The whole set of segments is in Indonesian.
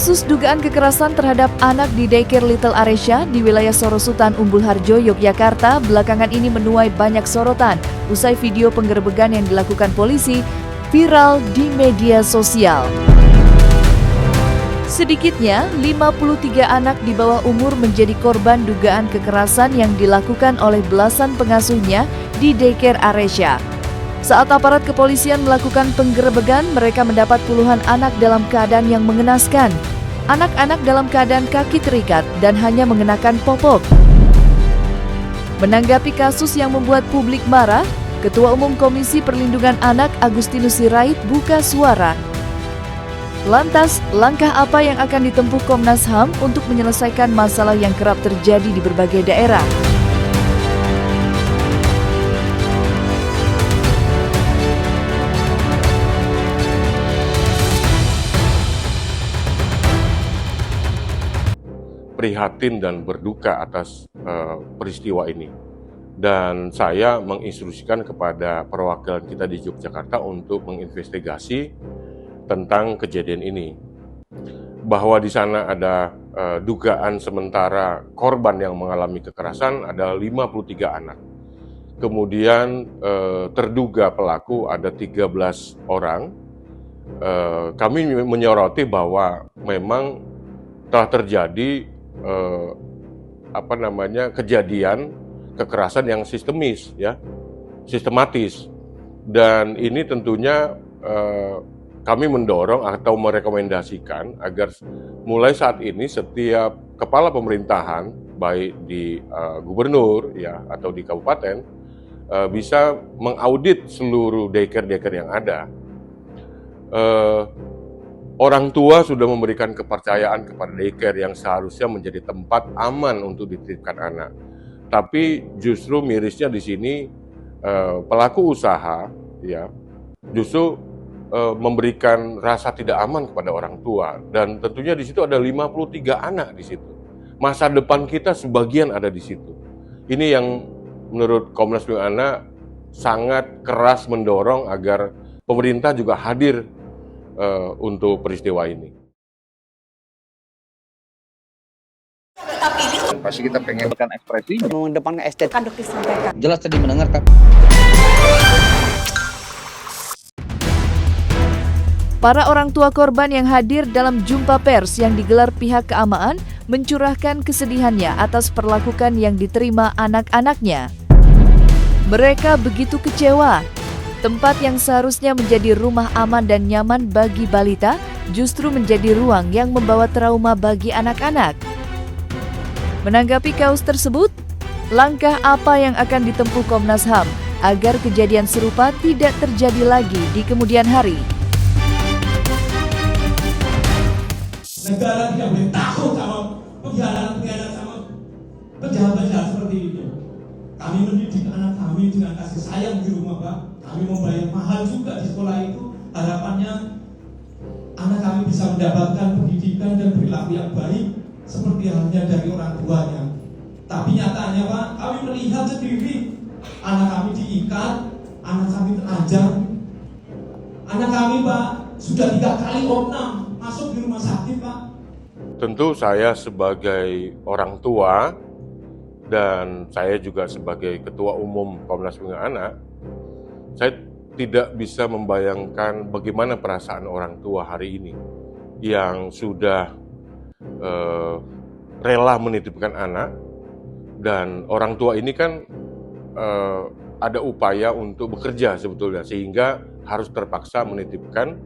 Kasus dugaan kekerasan terhadap anak di daycare Little Aresya di wilayah Sorosutan, Umbul Harjo, Yogyakarta belakangan ini menuai banyak sorotan usai video penggerebekan yang dilakukan polisi viral di media sosial. Sedikitnya 53 anak di bawah umur menjadi korban dugaan kekerasan yang dilakukan oleh belasan pengasuhnya di daycare Aresya. Saat aparat kepolisian melakukan penggerebekan, mereka mendapat puluhan anak dalam keadaan yang mengenaskan. Anak-anak dalam keadaan kaki terikat dan hanya mengenakan popok. Menanggapi kasus yang membuat publik marah, Ketua Umum Komisi Perlindungan Anak Agustinus Sirait buka suara. Lantas, langkah apa yang akan ditempuh Komnas HAM untuk menyelesaikan masalah yang kerap terjadi di berbagai daerah? Prihatin dan berduka atas peristiwa ini. Dan saya menginstruksikan kepada perwakilan kita di Yogyakarta untuk menginvestigasi tentang kejadian ini. Bahwa di sana ada dugaan sementara korban yang mengalami kekerasan ada 53 anak. Kemudian terduga pelaku ada 13 orang. Kami menyoroti bahwa memang telah terjadi kejadian kekerasan yang sistematis, dan ini tentunya kami mendorong atau merekomendasikan agar mulai saat ini setiap kepala pemerintahan baik di gubernur atau di kabupaten bisa mengaudit seluruh daycare yang ada. Orang tua sudah memberikan kepercayaan kepada daycare yang seharusnya menjadi tempat aman untuk dititipkan anak. Tapi justru mirisnya di sini pelaku usaha justru memberikan rasa tidak aman kepada orang tua, dan tentunya di situ ada 53 anak di situ. Masa depan kita sebagian ada di situ. Ini yang menurut Komnas Perlindungan Anak sangat keras mendorong agar pemerintah juga hadir untuk peristiwa ini. Pasti kita pengen ekspresinya, mengedepankan estetika. jelas tadi mendengarkan. Para orang tua korban yang hadir dalam jumpa pers yang digelar pihak keamanan mencurahkan kesedihannya atas perlakuan yang diterima anak-anaknya. Mereka begitu kecewa. Tempat yang seharusnya menjadi rumah aman dan nyaman bagi balita justru menjadi ruang yang membawa trauma bagi anak-anak. Menanggapi kasus tersebut, langkah apa yang akan ditempuh Komnas HAM agar kejadian serupa tidak terjadi lagi di kemudian hari? Negara tidak boleh takut sama pengkhianatan sama penjahat-penjahat seperti itu. Kami mendidik anak kami dengan kasih sayang di rumah, Pak. Kami membayar mahal juga di sekolah itu. Harapannya anak kami bisa mendapatkan pendidikan dan perilaku yang baik seperti halnya dari orang tuanya. Tapi nyatanya, Pak, kami melihat sendiri anak kami diikat, anak kami terancam. Anak kami, Pak, sudah 3 kali opnam masuk di rumah sakit, Pak. Tentu saya sebagai orang tua dan saya juga sebagai Ketua Umum Komnas Perlindungan Anak, saya tidak bisa membayangkan bagaimana perasaan orang tua hari ini yang sudah rela menitipkan anak, dan orang tua ini kan ada upaya untuk bekerja sebetulnya sehingga harus terpaksa menitipkan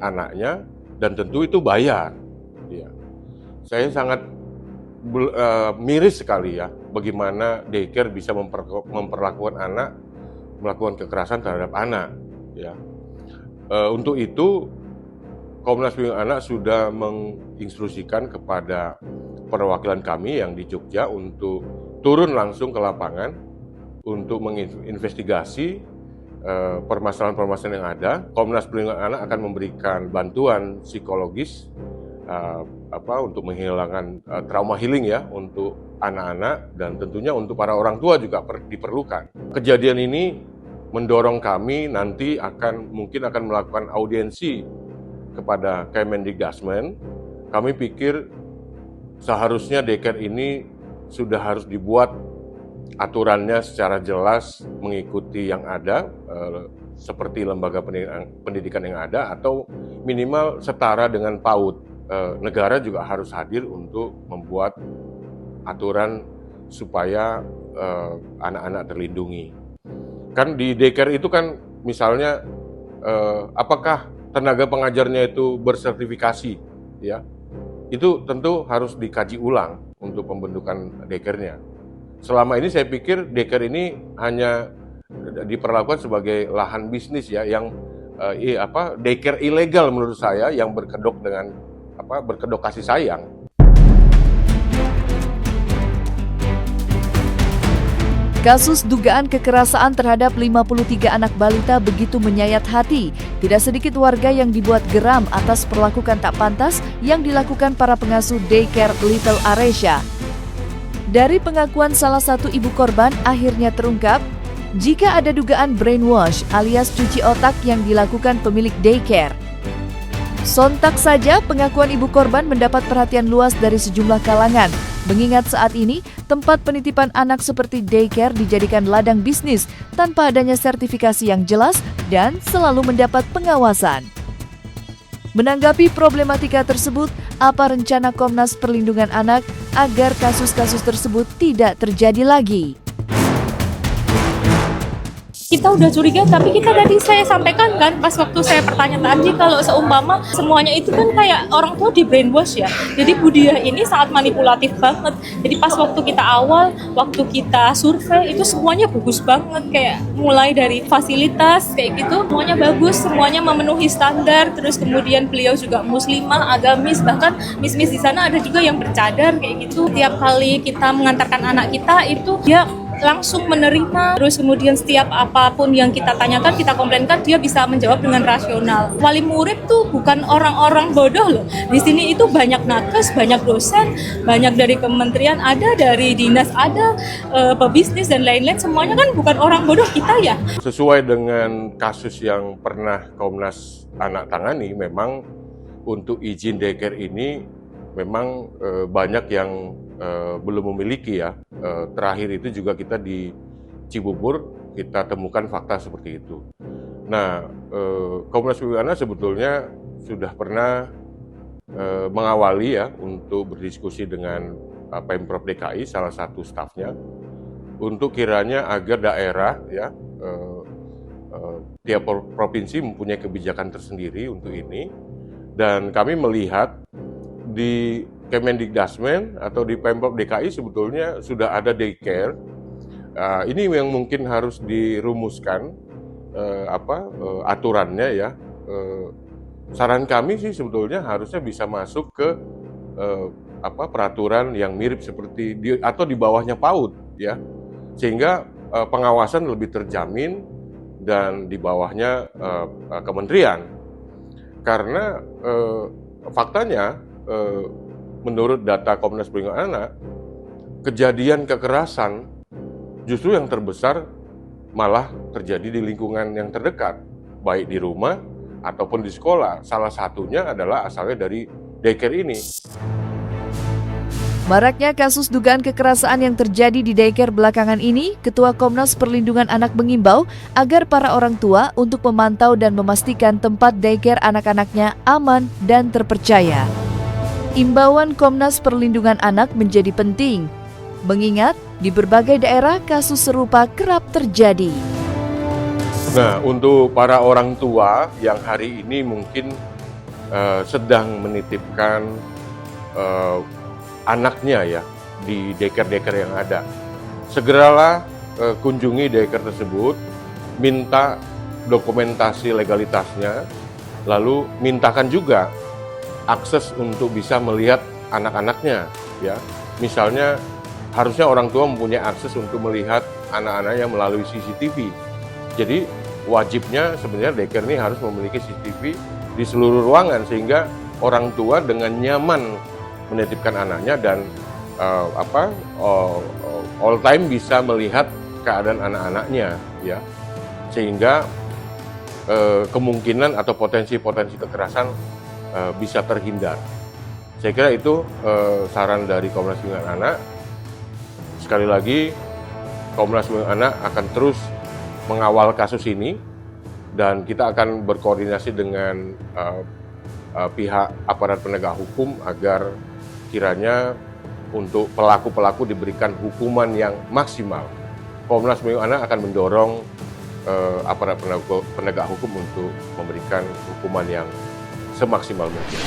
anaknya, dan tentu itu bayar. Saya sangat miris sekali bagaimana daycare bisa memperlakukan anak, melakukan kekerasan terhadap anak. Untuk itu Komnas Perlindungan Anak sudah menginstruksikan kepada perwakilan kami yang di Jogja untuk turun langsung ke lapangan untuk menginvestigasi permasalahan-permasalahan yang ada. Komnas Perlindungan Anak akan memberikan bantuan psikologis untuk menghilangkan trauma healing untuk anak-anak, dan tentunya untuk para orang tua juga diperlukan. Kejadian ini mendorong kami nanti mungkin akan melakukan audiensi kepada Kemendikbudrismen kami pikir seharusnya daycare ini sudah harus dibuat aturannya secara jelas mengikuti yang ada, seperti lembaga pendidikan yang ada, atau minimal setara dengan PAUD. Negara juga harus hadir untuk membuat aturan supaya anak-anak terlindungi. Kan di daycare itu kan misalnya apakah tenaga pengajarnya itu bersertifikasi, ya? Itu tentu harus dikaji ulang untuk pembentukan daycare-nya. Selama ini saya pikir daycare ini hanya diperlakukan sebagai lahan bisnis ya, yang daycare ilegal menurut saya, yang berkedok kasih sayang. Kasus dugaan kekerasan terhadap 53 anak balita begitu menyayat hati. Tidak sedikit warga yang dibuat geram atas perlakuan tak pantas yang dilakukan para pengasuh daycare Little Aresya. Dari pengakuan salah satu ibu korban akhirnya terungkap, jika ada dugaan brainwash alias cuci otak yang dilakukan pemilik daycare. Sontak saja pengakuan ibu korban mendapat perhatian luas dari sejumlah kalangan, mengingat saat ini tempat penitipan anak seperti daycare dijadikan ladang bisnis tanpa adanya sertifikasi yang jelas dan selalu mendapat pengawasan. Menanggapi problematika tersebut, apa rencana Komnas Perlindungan Anak agar kasus-kasus tersebut tidak terjadi lagi? Kita udah curiga, tapi kita tadi saya sampaikan kan pas waktu saya bertanya tadi, kalau seumpama semuanya itu kan kayak orang tua di brainwash ya. Jadi Budia ini sangat manipulatif banget. Jadi pas waktu kita survei itu semuanya bagus banget, kayak mulai dari fasilitas kayak gitu semuanya bagus, semuanya memenuhi standar. Terus kemudian beliau juga muslimah, agamis, bahkan mis-mis di sana ada juga yang bercadar kayak gitu. Tiap kali kita mengantarkan anak kita itu dia langsung menerima, terus kemudian setiap apapun yang kita tanyakan, kita komplainkan, dia bisa menjawab dengan rasional. Wali murid tuh bukan orang-orang bodoh loh. Di sini itu banyak nakes, banyak dosen, banyak dari kementerian, ada dari dinas, ada pebisnis dan lain-lain. Semuanya kan bukan orang bodoh kita ya. Sesuai dengan kasus yang pernah Komnas Anak tangani, memang untuk izin daycare ini memang banyak yang belum memiliki ya. Terakhir itu juga kita di Cibubur kita temukan fakta seperti itu. Nah, Komnas Perlindungan Anak sebetulnya sudah pernah mengawali ya untuk berdiskusi dengan Pemprov DKI, salah satu stafnya, untuk kiranya agar daerah ya tiap provinsi mempunyai kebijakan tersendiri untuk ini. Dan kami melihat di Kemendikdasmen atau di Pemprov DKI sebetulnya sudah ada daycare. Ini yang mungkin harus dirumuskan aturannya ya. Saran kami sih sebetulnya harusnya bisa masuk ke peraturan yang mirip seperti atau di bawahnya PAUD ya. Sehingga pengawasan lebih terjamin dan di bawahnya kementerian. Karena faktanya menurut data Komnas Perlindungan Anak, kejadian kekerasan justru yang terbesar malah terjadi di lingkungan yang terdekat, baik di rumah ataupun di sekolah. Salah satunya adalah asalnya dari daycare ini. Maraknya kasus dugaan kekerasan yang terjadi di daycare belakangan ini, Ketua Komnas Perlindungan Anak mengimbau agar para orang tua untuk memantau dan memastikan tempat daycare anak-anaknya aman dan terpercaya. Imbauan Komnas Perlindungan Anak menjadi penting, mengingat di berbagai daerah kasus serupa kerap terjadi. Nah, untuk para orang tua yang hari ini mungkin sedang menitipkan anaknya ya di daycare-daycare yang ada, segeralah kunjungi daycare tersebut, minta dokumentasi legalitasnya, lalu mintakan juga akses untuk bisa melihat anak-anaknya ya. Misalnya harusnya orang tua mempunyai akses untuk melihat anak-anaknya melalui CCTV. Jadi wajibnya sebenarnya daycare ini harus memiliki CCTV di seluruh ruangan sehingga orang tua dengan nyaman menitipkan anaknya dan all time bisa melihat keadaan anak-anaknya ya, sehingga kemungkinan atau potensi-potensi kekerasan bisa terhindar. Saya kira itu saran dari Komnas Perlindungan Anak. Sekali lagi, Komnas Perlindungan Anak akan terus mengawal kasus ini dan kita akan berkoordinasi dengan pihak aparat penegak hukum agar kiranya untuk pelaku-pelaku diberikan hukuman yang maksimal. Komnas Perlindungan Anak akan mendorong aparat penegak hukum untuk memberikan hukuman yang semaksimal mungkin.